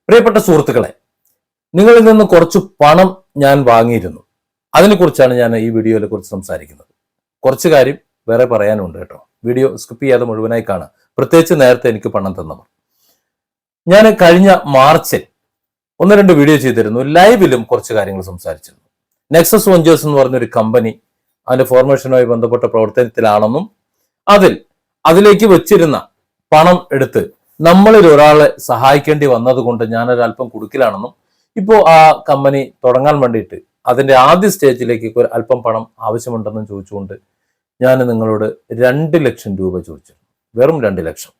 പ്രിയപ്പെട്ട സുഹൃത്തുക്കളെ, നിങ്ങളിൽ നിന്ന് കുറച്ച് പണം ഞാൻ വാങ്ങിയിരുന്നു. അതിനെക്കുറിച്ചാണ് ഞാൻ ഈ വീഡിയോയിലെ കുറിച്ച് സംസാരിക്കുന്നത്. കുറച്ച് കാര്യം വേറെ പറയാനുണ്ട് കേട്ടോ. വീഡിയോ സ്കിപ്പ് ചെയ്യാതെ മുഴുവനായി കാണുക. പ്രത്യേകിച്ച് നേരത്തെ എനിക്ക് പണം തന്നവർ. ഞാൻ കഴിഞ്ഞ മാർച്ചിൽ 1-2 വീഡിയോ ചെയ്തിരുന്നു. ലൈവിലും കുറച്ച് കാര്യങ്ങൾ സംസാരിച്ചിരുന്നു. നെക്സസ് വെഞ്ചേഴ്സ് എന്ന് പറഞ്ഞൊരു കമ്പനി അതിന്റെ ഫോർമേഷനുമായി ബന്ധപ്പെട്ട പ്രവർത്തനത്തിലാണെന്നും അതിലേക്ക് വെച്ചിരുന്ന പണം എടുത്ത് നമ്മളിൽ ഒരാളെ സഹായിക്കേണ്ടി വന്നതുകൊണ്ട് ഞാനൊരല്പം കുടുക്കിലാണെന്നും ഇപ്പോൾ ആ കമ്പനി തുടങ്ങാൻ വേണ്ടിയിട്ട് അതിന്റെ ആദ്യ സ്റ്റേജിലേക്ക് ഒരു അല്പം പണം ആവശ്യമുണ്ടെന്നും ചോദിച്ചുകൊണ്ട് ഞാൻ നിങ്ങളോട് 2 ലക്ഷം രൂപ ചോദിച്ചു. വെറും 2 ലക്ഷം.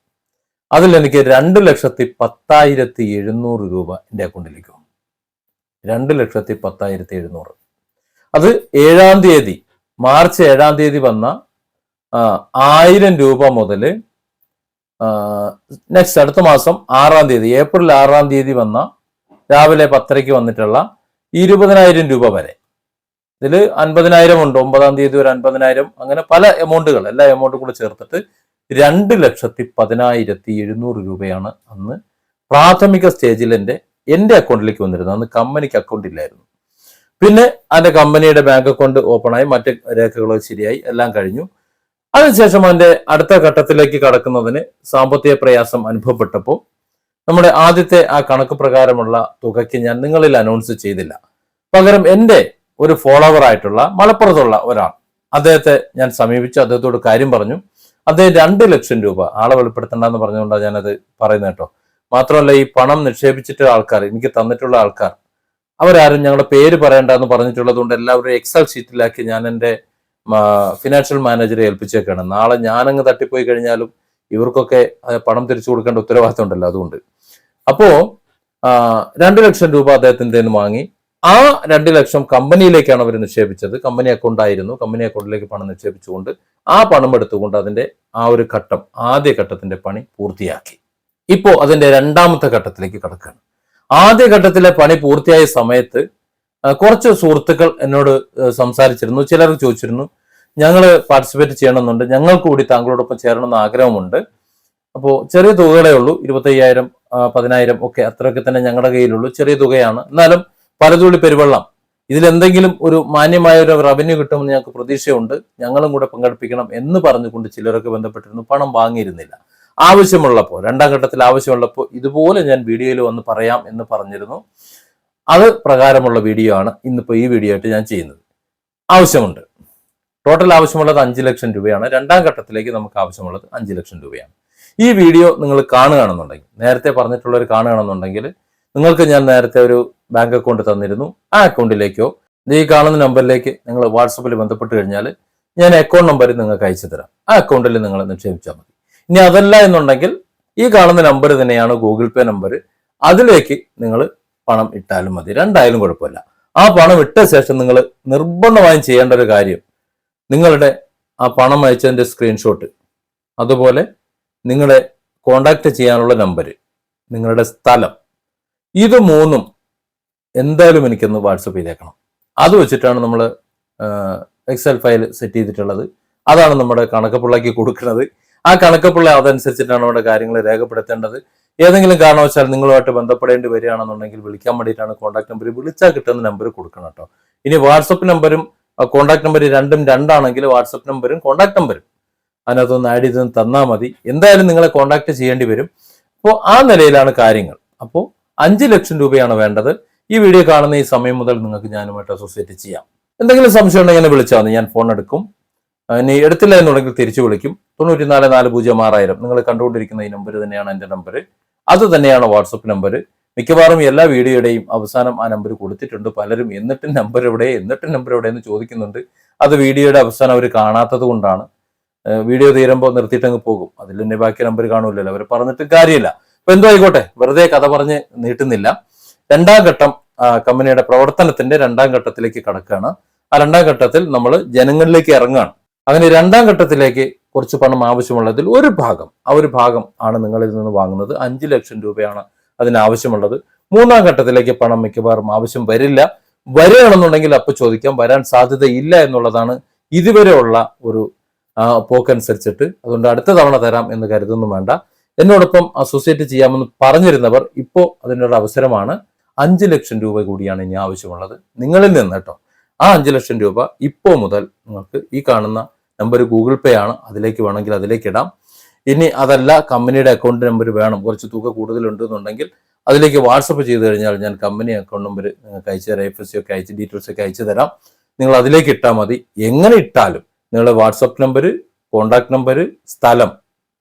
അതിൽ എനിക്ക് 2,10,700 രൂപ എൻ്റെ അക്കൗണ്ടിലേക്ക് വന്നു. 2,10,700. അത് 7-ാം തീയതി, മാർച്ച് 7-ാം തീയതി വന്ന 1000 രൂപ മുതൽ നെക്സ്റ്റ് അടുത്ത മാസം 6-ാം തീയതി, ഏപ്രിൽ 6-ാം തീയതി വന്ന രാവിലെ 10:30 വന്നിട്ടുള്ള 20,000 രൂപ വരെ. ഇതിൽ 50,000 ഉണ്ട്, 9-ാം തീയതി ഒരു 50,000, അങ്ങനെ പല എമൗണ്ടുകൾ, എല്ലാ എമൗണ്ടും കൂടെ ചേർത്തിട്ട് 2,10,700 രൂപയാണ് അന്ന് പ്രാഥമിക സ്റ്റേജിൽ എൻ്റെ അക്കൗണ്ടിലേക്ക് വന്നിരുന്നത്. അന്ന് കമ്പനിക്ക് അക്കൗണ്ട് ഇല്ലായിരുന്നു. പിന്നെ അതിന്റെ കമ്പനിയുടെ ബാങ്ക് അക്കൗണ്ട് ഓപ്പണായി, മറ്റ് രേഖകളോ ശരിയായി, എല്ലാം കഴിഞ്ഞു. അതിനുശേഷം അതിന്റെ അടുത്ത ഘട്ടത്തിലേക്ക് കടക്കുന്നതിന് സാമ്പത്തിക പ്രയാസം അനുഭവപ്പെട്ടപ്പോൾ നമ്മുടെ ആദ്യത്തെ ആ കണക്ക് പ്രകാരമുള്ള തുകയ്ക്ക് ഞാൻ നിങ്ങളിൽ അനൗൺസ് ചെയ്തില്ല. പകരം എൻ്റെ ഒരു ഫോളോവർ ആയിട്ടുള്ള മലപ്പുറത്തുള്ള ഒരാൾ, അദ്ദേഹത്തെ ഞാൻ സമീപിച്ചു, അദ്ദേഹത്തോട് കാര്യം പറഞ്ഞു. അദ്ദേഹം 2 ലക്ഷം രൂപ, ആളെ വെളിപ്പെടുത്തണ്ടെന്ന് പറഞ്ഞുകൊണ്ടാണ് ഞാനത് പറയുന്നത് കേട്ടോ. മാത്രമല്ല, ഈ പണം നിക്ഷേപിച്ചിട്ട് ആൾക്കാർ, എനിക്ക് തന്നിട്ടുള്ള ആൾക്കാർ, അവരാരും ഞങ്ങളുടെ പേര് പറയേണ്ടെന്ന് പറഞ്ഞിട്ടുള്ളത് കൊണ്ട് എല്ലാവരും എക്സൽ ഷീറ്റിലാക്കി ഞാൻ എൻ്റെ ഫിനാൻഷ്യൽ മാനേജറെ ഏൽപ്പിച്ചേക്കാണ്. നാളെ ഞാനങ്ങ് തട്ടിപ്പോയി കഴിഞ്ഞാലും ഇവർക്കൊക്കെ പണം തിരിച്ചു കൊടുക്കേണ്ട ഉത്തരവാദിത്തം ഉണ്ടല്ലോ, അതുകൊണ്ട്. അപ്പോ 2 ലക്ഷം രൂപ അദ്ദേഹത്തിൻ്റെ നിന്ന് വാങ്ങി. ആ 2 ലക്ഷം കമ്പനിയിലേക്കാണ് അവർ നിക്ഷേപിച്ചത്. കമ്പനി അക്കൗണ്ട് ആയിരുന്നു. കമ്പനി അക്കൗണ്ടിലേക്ക് പണം നിക്ഷേപിച്ചുകൊണ്ട് ആ പണം എടുത്തുകൊണ്ട് അതിന്റെ ആ ഒരു ഘട്ടം, ആദ്യ ഘട്ടത്തിന്റെ പണി പൂർത്തിയാക്കി. ഇപ്പോ അതിന്റെ 2ാമത്തെ ഘട്ടത്തിലേക്ക് കടക്കുകയാണ്. ആദ്യ ഘട്ടത്തിലെ പണി പൂർത്തിയായ സമയത്ത് കുറച്ച് സുഹൃത്തുക്കൾ എന്നോട് സംസാരിച്ചിരുന്നു. ചിലർ ചോദിച്ചിരുന്നു, ഞങ്ങൾ പാർട്ടിസിപ്പേറ്റ് ചെയ്യണമെന്നുണ്ട്, ഞങ്ങൾക്ക് കൂടി താങ്കളോടൊപ്പം ചേരണമെന്ന് ആഗ്രഹമുണ്ട്. അപ്പോൾ ചെറിയ തുകകളേ ഉള്ളൂ, 25,000, 10,000 ഒക്കെ, അത്രയൊക്കെ തന്നെ ഞങ്ങളുടെ കയ്യിലുള്ളൂ. ചെറിയ തുകയാണ്, എന്നാലും പലതുള്ളി പെരുവെള്ളം, ഇതിലെന്തെങ്കിലും ഒരു മാന്യമായ ഒരു റവന്യൂ കിട്ടുമെന്ന് ഞങ്ങൾക്ക് പ്രതീക്ഷയുണ്ട്, ഞങ്ങളും കൂടെ പങ്കെടുപ്പിക്കണം എന്ന് പറഞ്ഞുകൊണ്ട് ചിലരൊക്കെ ബന്ധപ്പെട്ടിരുന്നു. പണം വാങ്ങിയിരുന്നില്ല. ആവശ്യമുള്ളപ്പോൾ, 2ാം ഘട്ടത്തിൽ ആവശ്യമുള്ളപ്പോൾ ഇതുപോലെ ഞാൻ വീഡിയോയിൽ വന്ന് പറയാം എന്ന് പറഞ്ഞിരുന്നു. അത് പ്രകാരമുള്ള വീഡിയോ ആണ് ഇന്നിപ്പോൾ ഈ വീഡിയോ ആയിട്ട് ഞാൻ ചെയ്യുന്നത്. ആവശ്യമുണ്ട്. ടോട്ടൽ ആവശ്യമുള്ളത് 5 ലക്ഷം രൂപയാണ്. 2ാം ഘട്ടത്തിലേക്ക് നമുക്ക് ആവശ്യമുള്ളത് 5 ലക്ഷം രൂപയാണ്. ഈ വീഡിയോ നിങ്ങൾ കാണുകയാണെന്നുണ്ടെങ്കിൽ, നേരത്തെ പറഞ്ഞിട്ടുള്ളവർ കാണുകയാണെന്നുണ്ടെങ്കിൽ, നിങ്ങൾക്ക് ഞാൻ നേരത്തെ ഒരു ബാങ്ക് അക്കൗണ്ട് തന്നിരുന്നു. ആ അക്കൗണ്ടിലേക്കോ ഈ കാണുന്ന നമ്പറിലേക്ക് നിങ്ങൾ വാട്സപ്പിൽ ബന്ധപ്പെട്ട് കഴിഞ്ഞാൽ ഞാൻ അക്കൗണ്ട് നമ്പർ നിങ്ങൾക്ക് അയച്ചു തരാം. ആ അക്കൗണ്ടിൽ നിങ്ങൾ നിക്ഷേപിച്ചാൽ മതി. ഇനി അതല്ല എന്നുണ്ടെങ്കിൽ ഈ കാണുന്ന നമ്പർ തന്നെയാണ് ഗൂഗിൾ പേ നമ്പർ, അതിലേക്ക് നിങ്ങൾ പണം ഇട്ടാലും മതി. രണ്ടായാലും കുഴപ്പമില്ല. ആ പണം ഇട്ട ശേഷം നിങ്ങൾ നിർബന്ധമായും ചെയ്യേണ്ട ഒരു കാര്യം, നിങ്ങളുടെ ആ പണം അയച്ചതിന്റെ സ്ക്രീൻഷോട്ട്, അതുപോലെ നിങ്ങളെ കോണ്ടാക്ട് ചെയ്യാനുള്ള നമ്പർ, നിങ്ങളുടെ സ്ഥലം, ഇത് 3ഉം എന്തായാലും എനിക്കൊന്ന് വാട്സപ്പ് ചെയ്തേക്കണം. അത് വെച്ചിട്ടാണ് നമ്മൾ എക്സൽ ഫയൽ സെറ്റ് ചെയ്തിട്ടുള്ളത്. അതാണ് നമ്മുടെ കണക്കപ്പിള്ളക്ക് കൊടുക്കുന്നത്. ആ കണക്കപ്പിള്ള അതനുസരിച്ചിട്ടാണ് നമ്മുടെ കാര്യങ്ങൾ രേഖപ്പെടുത്തേണ്ടത്. ഏതെങ്കിലും കാരണവശാൽ നിങ്ങളുമായിട്ട് ബന്ധപ്പെടേണ്ടി വരികയാണെന്നുണ്ടെങ്കിൽ വിളിക്കാൻ വേണ്ടിയിട്ടാണ് കോൺടാക്ട് നമ്പർ, വിളിച്ചാൽ കിട്ടുന്ന നമ്പർ കൊടുക്കണം കേട്ടോ. ഇനി വാട്സപ്പ് നമ്പരും കോൺടാക്ട് നമ്പർ രണ്ടും രണ്ടാണെങ്കിൽ വാട്സപ്പ് നമ്പരും കോൺടാക്ട് നമ്പരും അതിനകത്തൊന്ന് ആഡ് ചെയ്ത് തന്നാൽ മതി. എന്തായാലും നിങ്ങളെ കോൺടാക്ട് ചെയ്യേണ്ടി വരും. അപ്പോൾ ആ നിലയിലാണ് കാര്യങ്ങൾ. അപ്പോൾ 5 ലക്ഷം രൂപയാണ് വേണ്ടത്. ഈ വീഡിയോ കാണുന്ന ഈ സമയം മുതൽ നിങ്ങൾക്ക് ഞാനുമായിട്ട് അസോസിയേറ്റ് ചെയ്യാം. എന്തെങ്കിലും സംശയം ഉണ്ടെങ്കിൽ എന്നെ വിളിച്ചാൽ മതി, ഞാൻ ഫോൺ എടുക്കും. ഇനി എടുത്തില്ല എന്നുണ്ടെങ്കിൽ തിരിച്ചു വിളിക്കും. 94406000 നിങ്ങൾ കണ്ടുകൊണ്ടിരിക്കുന്ന ഈ നമ്പർ തന്നെയാണ് എൻ്റെ നമ്പർ. അത് തന്നെയാണ് വാട്സപ്പ് നമ്പർ. മിക്കവാറും എല്ലാ വീഡിയോയുടെയും അവസാനം ആ നമ്പർ കൊടുത്തിട്ടുണ്ട്. പലരും എന്നിട്ടും നമ്പർ എവിടെ എന്ന് ചോദിക്കുന്നുണ്ട്. അത് വീഡിയോയുടെ അവസാനം അവർ കാണാത്തത് കൊണ്ടാണ്. വീഡിയോ തീരുമ്പോൾ നിർത്തിയിട്ടങ്ങ് പോകും. അതിൽ തന്നെ ബാക്കി നമ്പർ കാണൂലല്ലോ, അവർ പറഞ്ഞിട്ട് കാര്യമില്ല. അപ്പൊ എന്തോ ആയിക്കോട്ടെ, വെറുതെ കഥ പറഞ്ഞ് നീട്ടുന്നില്ല. 2ാം ഘട്ടം കമ്പനിയുടെ പ്രവർത്തനത്തിന്റെ 2ാം ഘട്ടത്തിലേക്ക് കടക്കുകയാണ്. ആ 2ാം ഘട്ടത്തിൽ നമ്മൾ ജനങ്ങളിലേക്ക് ഇറങ്ങുകയാണ്. അങ്ങനെ 2ാം ഘട്ടത്തിലേക്ക് കുറച്ച് പണം ആവശ്യമുള്ളതിൽ ഒരു ഭാഗം ആണ് നിങ്ങളിൽ നിന്ന് വാങ്ങുന്നത്. 5 ലക്ഷം രൂപയാണ് അതിനാവശ്യമുള്ളത്. 3ാം ഘട്ടത്തിലേക്ക് പണം മിക്കവാറും ആവശ്യം വരില്ല. വരികയാണെന്നുണ്ടെങ്കിൽ അപ്പോൾ ചോദിക്കാം, വരാൻ സാധ്യതയില്ല എന്നുള്ളതാണ് ഇതുവരെ ഉള്ള ഒരു പോക്കനുസരിച്ചിട്ട്. അതുകൊണ്ട് അടുത്ത തവണ തരാം എന്ന് കരുതൊന്നും വേണ്ട. എന്നോടൊപ്പം അസോസിയേറ്റ് ചെയ്യാമെന്ന് പറഞ്ഞിരുന്നവർ ഇപ്പോൾ അതിനൊരു അവസരമാണ്. 5 ലക്ഷം രൂപ കൂടിയാണ് ഇനി ആവശ്യമുള്ളത് നിങ്ങളിൽ നിന്ന് കേട്ടോ. ആ 5 ലക്ഷം രൂപ ഇപ്പോൾ മുതൽ നിങ്ങൾക്ക് ഈ കാണുന്ന നമ്പർ ഗൂഗിൾ പേ ആണ്, അതിലേക്ക് വേണമെങ്കിൽ അതിലേക്ക് ഇടാം. ഇനി അതല്ല കമ്പനിയുടെ അക്കൗണ്ട് നമ്പർ വേണം, കുറച്ച് തുക കൂടുതലുണ്ടെന്നുണ്ടെങ്കിൽ അതിലേക്ക് വാട്സപ്പ് ചെയ്ത് കഴിഞ്ഞാൽ ഞാൻ കമ്പനി അക്കൗണ്ട് നമ്പർ നിങ്ങൾക്ക് അയച്ചു തരാം, FSC ഒക്കെ അയച്ച് ഡീറ്റെയിൽസ് ഒക്കെ അയച്ചു തരാം. നിങ്ങൾ അതിലേക്ക് ഇട്ടാൽ മതി. എങ്ങനെ ഇട്ടാലും നിങ്ങളുടെ വാട്സപ്പ് നമ്പർ, കോണ്ടാക്ട് നമ്പർ, സ്ഥലം,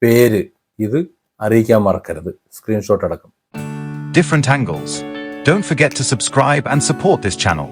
പേര് ഇത് അറിയിക്കാൻ മറക്കരുത്, സ്ക്രീൻഷോട്ട് അടക്കം. Different angles. Don't forget to subscribe and support this channel.